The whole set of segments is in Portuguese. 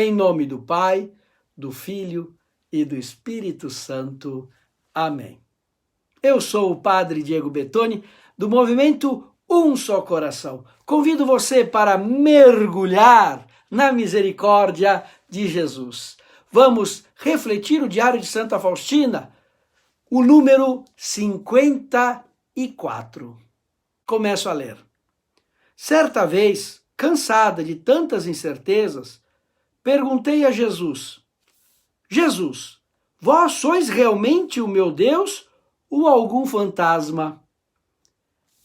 Em nome do Pai, do Filho e do Espírito Santo. Amém. Eu sou o Padre Diego Bettoni, do movimento Um Só Coração. Convido você para mergulhar na misericórdia de Jesus. Vamos refletir o Diário de Santa Faustina, o número 54. Começo a ler. Certa vez, cansada de tantas incertezas, perguntei a Jesus: Jesus, vós sois realmente o meu Deus ou algum fantasma?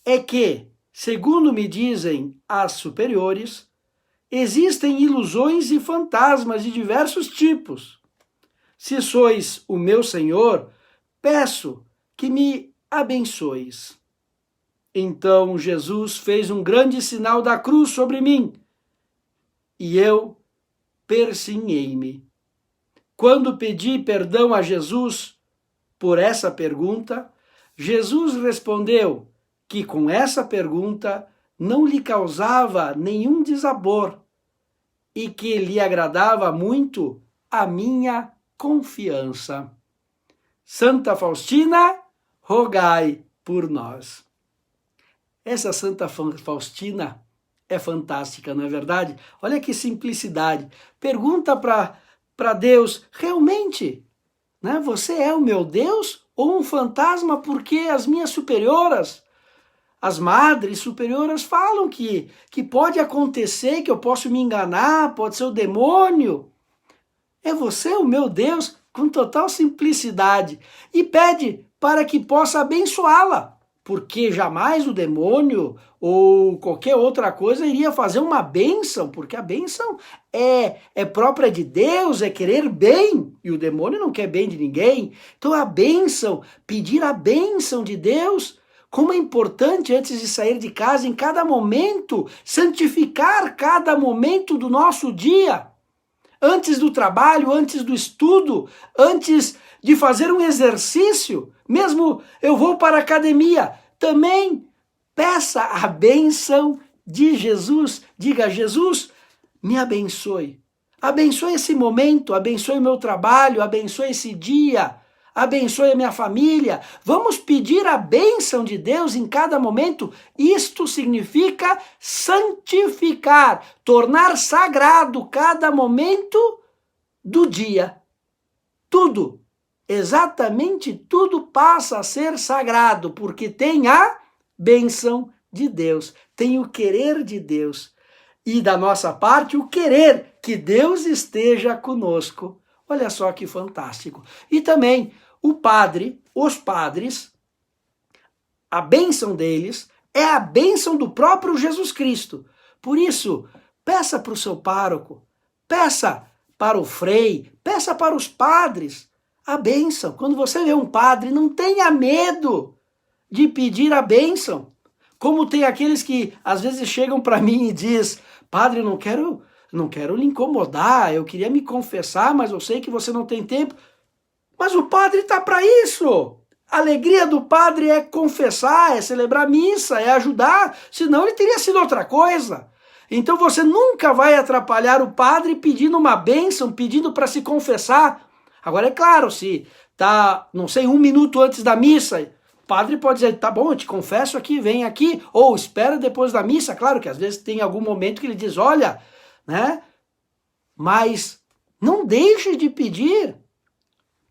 É que, segundo me dizem as superiores, existem ilusões e fantasmas de diversos tipos. Se sois o meu Senhor, peço que me abençoes. Então Jesus fez um grande sinal da cruz sobre mim, e eu persinhei-me. Quando pedi perdão a Jesus por essa pergunta, Jesus respondeu que com essa pergunta não lhe causava nenhum desabor e que lhe agradava muito a minha confiança. Santa Faustina, rogai por nós. Essa Santa Faustina é fantástica, não é verdade? Olha que simplicidade. Pergunta para Deus, realmente, né, você é o meu Deus ou um fantasma? Porque as minhas superioras, as madres superioras falam que pode acontecer, que eu posso me enganar, pode ser o demônio. É você o meu Deus, com total simplicidade. E pede para que possa abençoá-la, porque jamais o demônio ou qualquer outra coisa iria fazer uma bênção, porque a bênção é própria de Deus, é querer bem, e o demônio não quer bem de ninguém. Então a bênção, pedir a bênção de Deus, como é importante antes de sair de casa, em cada momento, santificar cada momento do nosso dia, antes do trabalho, antes do estudo, antes de fazer um exercício, mesmo eu vou para a academia, também peça a bênção de Jesus. Diga: Jesus, me abençoe. Abençoe esse momento, abençoe o meu trabalho, abençoe esse dia, abençoe a minha família. Vamos pedir a bênção de Deus em cada momento. Isto significa santificar, tornar sagrado cada momento do dia. Tudo, exatamente tudo passa a ser sagrado, porque tem a bênção de Deus, tem o querer de Deus. E da nossa parte, o querer que Deus esteja conosco. Olha só que fantástico. E também os padres, a bênção deles é a bênção do próprio Jesus Cristo. Por isso, peça para o seu pároco, peça para o frei, peça para os padres a bênção. Quando você vê um padre, não tenha medo de pedir a bênção. Como tem aqueles que às vezes chegam para mim e diz: padre, eu não quero lhe incomodar, eu queria me confessar, mas eu sei que você não tem tempo. Mas o padre está para isso. A alegria do padre é confessar, é celebrar missa, é ajudar, senão ele teria sido outra coisa. Então você nunca vai atrapalhar o padre pedindo uma bênção, pedindo para se confessar. Agora é claro, se tá, não sei, 1 minuto antes da missa, o padre pode dizer: tá bom, eu te confesso aqui, vem aqui, ou espera depois da missa. Claro que às vezes tem algum momento que ele diz: olha, né? Mas não deixe de pedir.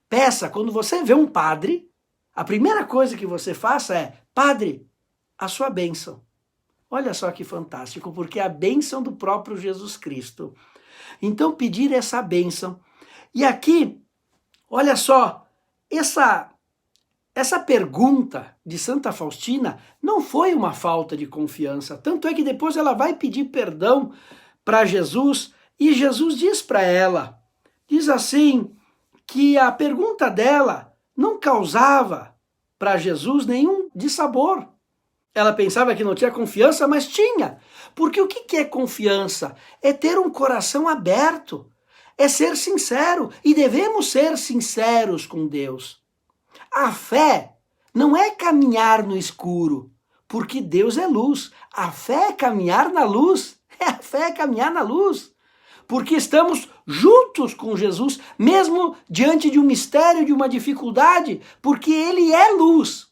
Peça, quando você vê um padre, a primeira coisa que você faça é: padre, a sua bênção. Olha só que fantástico, porque é a bênção do próprio Jesus Cristo. Então pedir essa bênção. E aqui, olha só, essa pergunta de Santa Faustina não foi uma falta de confiança. Tanto é que depois ela vai pedir perdão para Jesus e Jesus diz para ela, diz assim, que a pergunta dela não causava para Jesus nenhum dissabor. Ela pensava que não tinha confiança, mas tinha. Porque o que é confiança? É ter um coração aberto, é ser sincero, e devemos ser sinceros com Deus. A fé não é caminhar no escuro, porque Deus é luz. A fé é caminhar na luz. A fé é caminhar na luz. porque estamos juntos com Jesus, mesmo diante de um mistério, de uma dificuldade, porque ele é luz.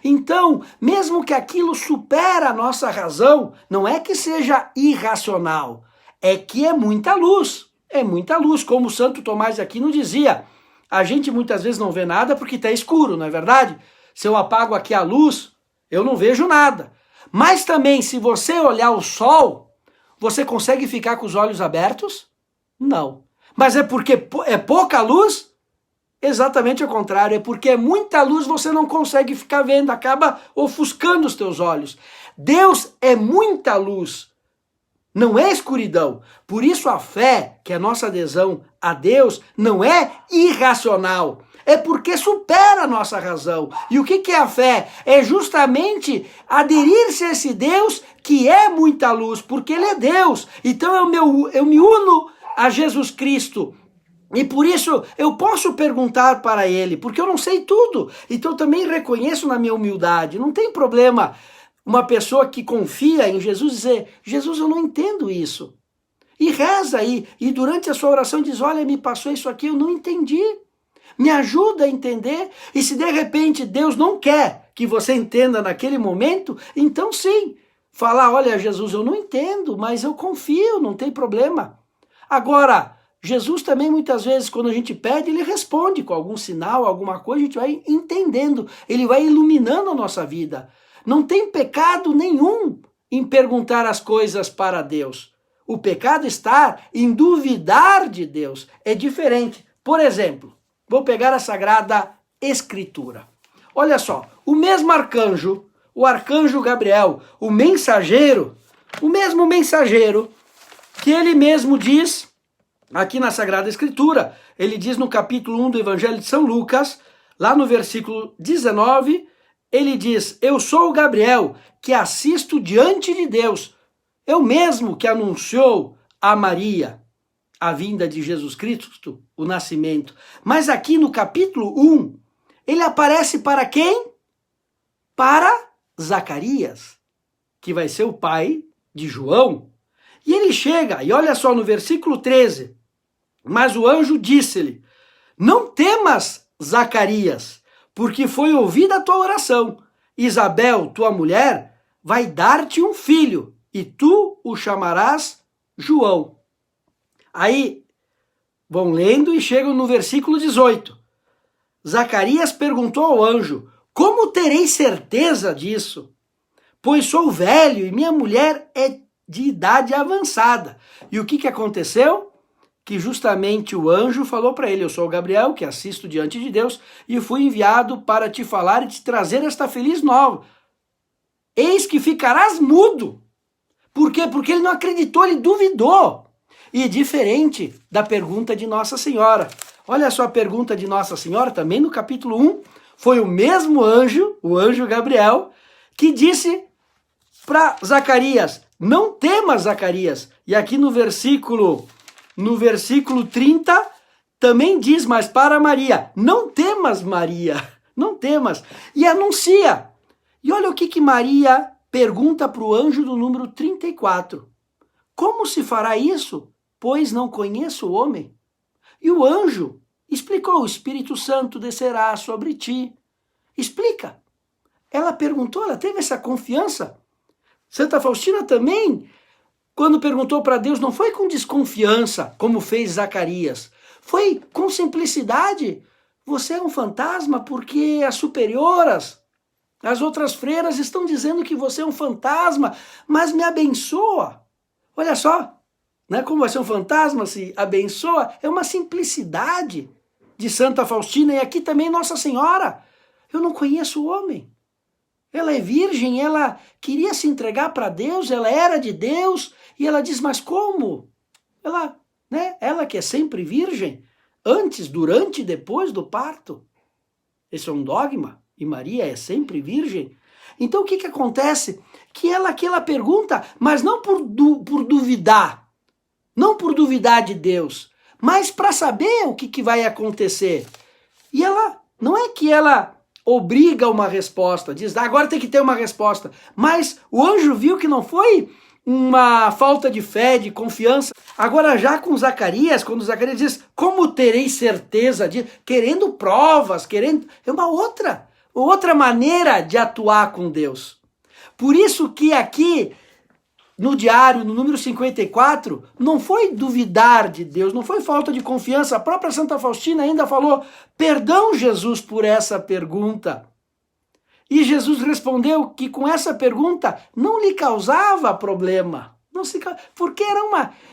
Então, mesmo que aquilo supera a nossa razão, não é que seja irracional, é que é muita luz. É muita luz, como o Santo Tomás de Aquino dizia. A gente muitas vezes não vê nada porque está escuro, não é verdade? Se eu apago aqui a luz, eu não vejo nada. Mas também, se você olhar o sol, você consegue ficar com os olhos abertos? Não. Mas é porque é pouca luz? Exatamente ao contrário, é porque é muita luz, você não consegue ficar vendo, acaba ofuscando os teus olhos. Deus é muita luz, não é escuridão. Por isso a fé, que é a nossa adesão a Deus, não é irracional. É porque supera a nossa razão. E o que é a fé? É justamente aderir-se a esse Deus que é muita luz, porque ele é Deus. Então eu me uno a Jesus Cristo. E por isso eu posso perguntar para ele, porque eu não sei tudo. Então eu também reconheço na minha humildade. Não tem problema uma pessoa que confia em Jesus dizer, Jesus, eu não entendo isso. E reza aí, e durante a sua oração diz, olha, me passou isso aqui, eu não entendi. Me ajuda a entender. E se de repente Deus não quer que você entenda naquele momento, então sim, falar, olha, Jesus, eu não entendo, mas eu confio, não tem problema. Agora, Jesus também muitas vezes, quando a gente pede, ele responde com algum sinal, alguma coisa, a gente vai entendendo, ele vai iluminando a nossa vida. Não tem pecado nenhum em perguntar as coisas para Deus. O pecado está em duvidar de Deus. É diferente. Por exemplo, vou pegar a Sagrada Escritura. Olha só, o mesmo arcanjo, o arcanjo Gabriel, o mesmo mensageiro, que ele mesmo diz, aqui na Sagrada Escritura, ele diz no capítulo 1 do Evangelho de São Lucas, lá no versículo 19, ele diz, eu sou o Gabriel, que assisto diante de Deus, eu mesmo que anunciou a Maria a vinda de Jesus Cristo, o nascimento. Mas aqui no capítulo 1, ele aparece para quem? Para Zacarias, que vai ser o pai de João. E ele chega, e olha só no versículo 13, mas o anjo disse-lhe, não temas, Zacarias, porque foi ouvida a tua oração. Isabel, tua mulher, vai dar-te um filho, e tu o chamarás João. Aí, vão lendo e chegam no versículo 18. Zacarias perguntou ao anjo, como terei certeza disso? Pois sou velho e minha mulher é de idade avançada. E o que aconteceu? Que justamente o anjo falou para ele, eu sou o Gabriel, que assisto diante de Deus, e fui enviado para te falar e te trazer esta feliz nova. Eis que ficarás mudo. Por quê? Porque ele não acreditou, ele duvidou. E diferente da pergunta de Nossa Senhora. Olha só a pergunta de Nossa Senhora, também no capítulo 1, foi o mesmo anjo, o anjo Gabriel, que disse para Zacarias, não temas, Zacarias. E aqui no versículo 30, também diz, mas para Maria, não temas, Maria, não temas. E anuncia. E olha o que Maria pergunta para o anjo do número 34. Como se fará isso, pois não conheço o homem? E o anjo explicou, o Espírito Santo descerá sobre ti. Explica. Ela perguntou, ela teve essa confiança. Santa Faustina também, quando perguntou para Deus, não foi com desconfiança, como fez Zacarias. Foi com simplicidade. Você é um fantasma porque as superioras, as outras freiras estão dizendo que você é um fantasma, mas me abençoa. Olha só, né, como vai ser um fantasma se abençoa? É uma simplicidade de Santa Faustina. E aqui também Nossa Senhora. Eu não conheço o homem. Ela é virgem, ela queria se entregar para Deus, ela era de Deus, e ela diz, mas como? Ela que é sempre virgem, antes, durante e depois do parto. Esse é um dogma, e Maria é sempre virgem. Então o que acontece? Que ela pergunta, mas não por duvidar, não por duvidar de Deus, mas para saber o que vai acontecer. E ela, não é que ela obriga uma resposta, diz, agora tem que ter uma resposta. Mas o anjo viu que não foi uma falta de fé, de confiança. Agora já com Zacarias, quando Zacarias diz, como terei certeza disso? Querendo provas, querendo... É uma outra maneira de atuar com Deus. Por isso que aqui, no diário, no número 54, não foi duvidar de Deus, não foi falta de confiança. A própria Santa Faustina ainda falou, perdão, Jesus, por essa pergunta. E Jesus respondeu que com essa pergunta não lhe causava problema. Porque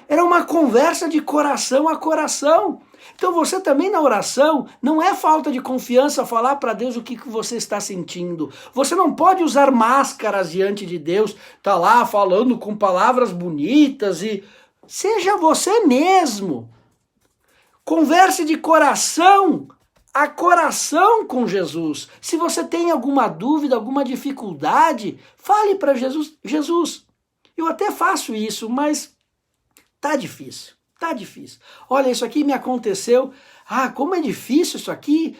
era uma conversa de coração a coração. Então você também na oração, não é falta de confiança falar para Deus o que você está sentindo. Você não pode usar máscaras diante de Deus, tá lá falando com palavras bonitas e... Seja você mesmo. Converse de coração a coração com Jesus. Se você tem alguma dúvida, alguma dificuldade, fale para Jesus. Jesus, eu até faço isso, mas tá difícil. Tá difícil. Olha, isso aqui me aconteceu. Ah, como é difícil isso aqui.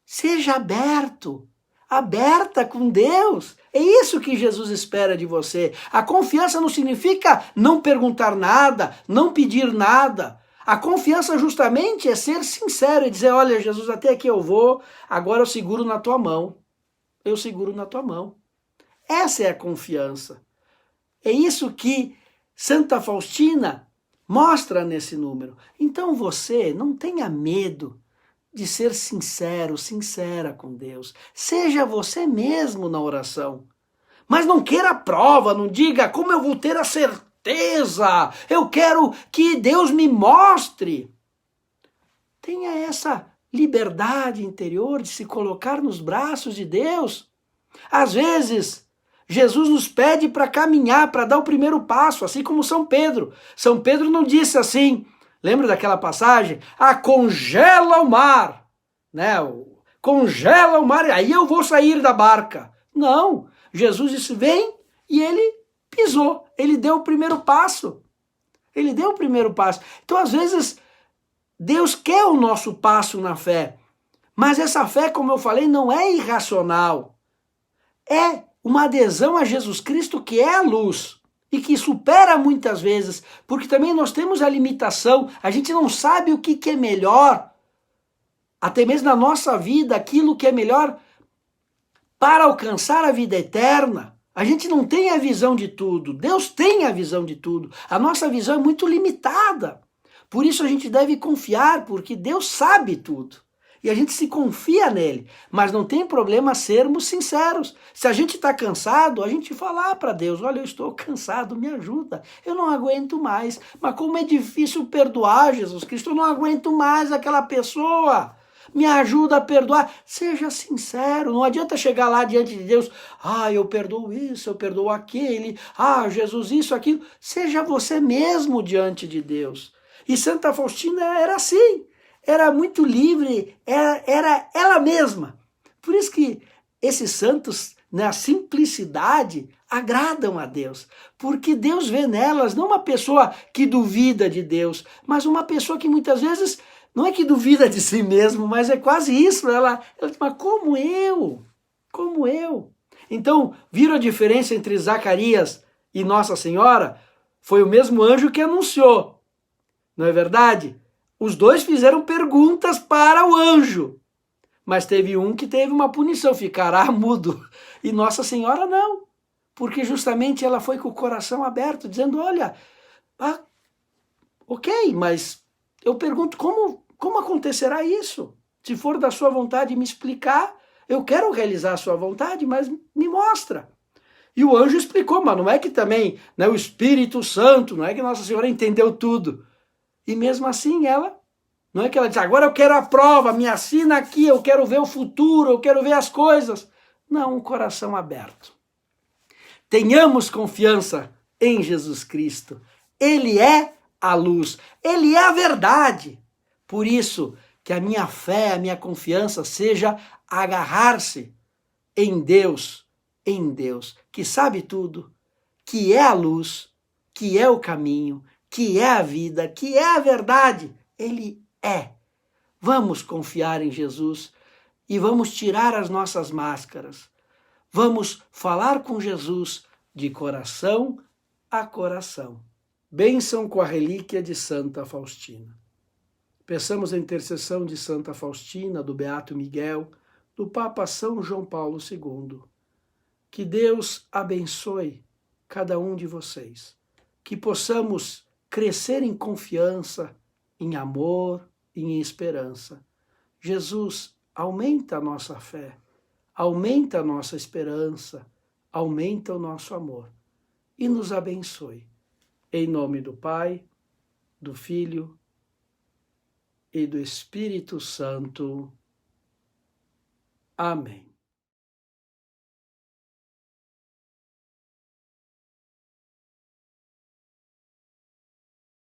Seja aberto. Aberta com Deus. É isso que Jesus espera de você. A confiança não significa não perguntar nada, não pedir nada. A confiança justamente é ser sincero e dizer, olha, Jesus, até aqui eu vou, agora eu seguro na tua mão. Eu seguro na tua mão. Essa é a confiança. É isso que Santa Faustina mostra nesse número. Então você não tenha medo de ser sincero, sincera com Deus. Seja você mesmo na oração. Mas não queira prova, não diga como eu vou ter a certeza. Eu quero que Deus me mostre. Tenha essa liberdade interior de se colocar nos braços de Deus. Às vezes, Jesus nos pede para caminhar, para dar o primeiro passo, assim como São Pedro. São Pedro não disse assim, lembra daquela passagem? Ah, congela o mar, né? Congela o mar, aí eu vou sair da barca. Não, Jesus disse, vem, e ele pisou, ele deu o primeiro passo. Ele deu o primeiro passo. Então, às vezes, Deus quer o nosso passo na fé, mas essa fé, como eu falei, não é irracional. É uma adesão a Jesus Cristo que é a luz e que supera muitas vezes, porque também nós temos a limitação, a gente não sabe o que é melhor, até mesmo na nossa vida, aquilo que é melhor para alcançar a vida eterna. A gente não tem a visão de tudo, Deus tem a visão de tudo, a nossa visão é muito limitada, por isso a gente deve confiar, porque Deus sabe tudo. E a gente se confia nele, mas não tem problema sermos sinceros. Se a gente está cansado, a gente falar para Deus, olha, eu estou cansado, me ajuda, eu não aguento mais. Mas como é difícil perdoar, Jesus Cristo, eu não aguento mais aquela pessoa. Me ajuda a perdoar. Seja sincero, não adianta chegar lá diante de Deus, ah, eu perdoo isso, eu perdoo aquele, ah, Jesus, isso, aquilo. Seja você mesmo diante de Deus. E Santa Faustina era assim. Era muito livre, era ela mesma. Por isso que esses santos, na simplicidade, agradam a Deus. Porque Deus vê nelas não uma pessoa que duvida de Deus, mas uma pessoa que muitas vezes não é que duvida de si mesmo, mas é quase isso. Ela diz, mas como eu? Como eu? Então, viram a diferença entre Zacarias e Nossa Senhora? Foi o mesmo anjo que anunciou. Não é verdade? Os dois fizeram perguntas para o anjo, mas teve um que teve uma punição, ficará mudo. E Nossa Senhora não, porque justamente ela foi com o coração aberto, dizendo, olha, ok, mas eu pergunto como acontecerá isso? Se for da sua vontade me explicar, eu quero realizar a sua vontade, mas me mostra. E o anjo explicou, mas não é que também, né, o Espírito Santo, não é que Nossa Senhora entendeu tudo. E mesmo assim ela, não é que ela diz, agora eu quero a prova, me assina aqui, eu quero ver o futuro, eu quero ver as coisas. Não, um coração aberto. Tenhamos confiança em Jesus Cristo. Ele é a luz, Ele é a verdade. Por isso que a minha fé, a minha confiança seja agarrar-se em Deus, que sabe tudo, que é a luz, que é o caminho, que é a vida, que é a verdade. Ele é. Vamos confiar em Jesus e vamos tirar as nossas máscaras. Vamos falar com Jesus de coração a coração. Bênção com a relíquia de Santa Faustina. Peçamos a intercessão de Santa Faustina, do Beato Miguel, do Papa São João Paulo II. Que Deus abençoe cada um de vocês. Que possamos crescer em confiança, em amor e em esperança. Jesus, aumenta a nossa fé, aumenta a nossa esperança, aumenta o nosso amor e nos abençoe. Em nome do Pai, do Filho e do Espírito Santo. Amém.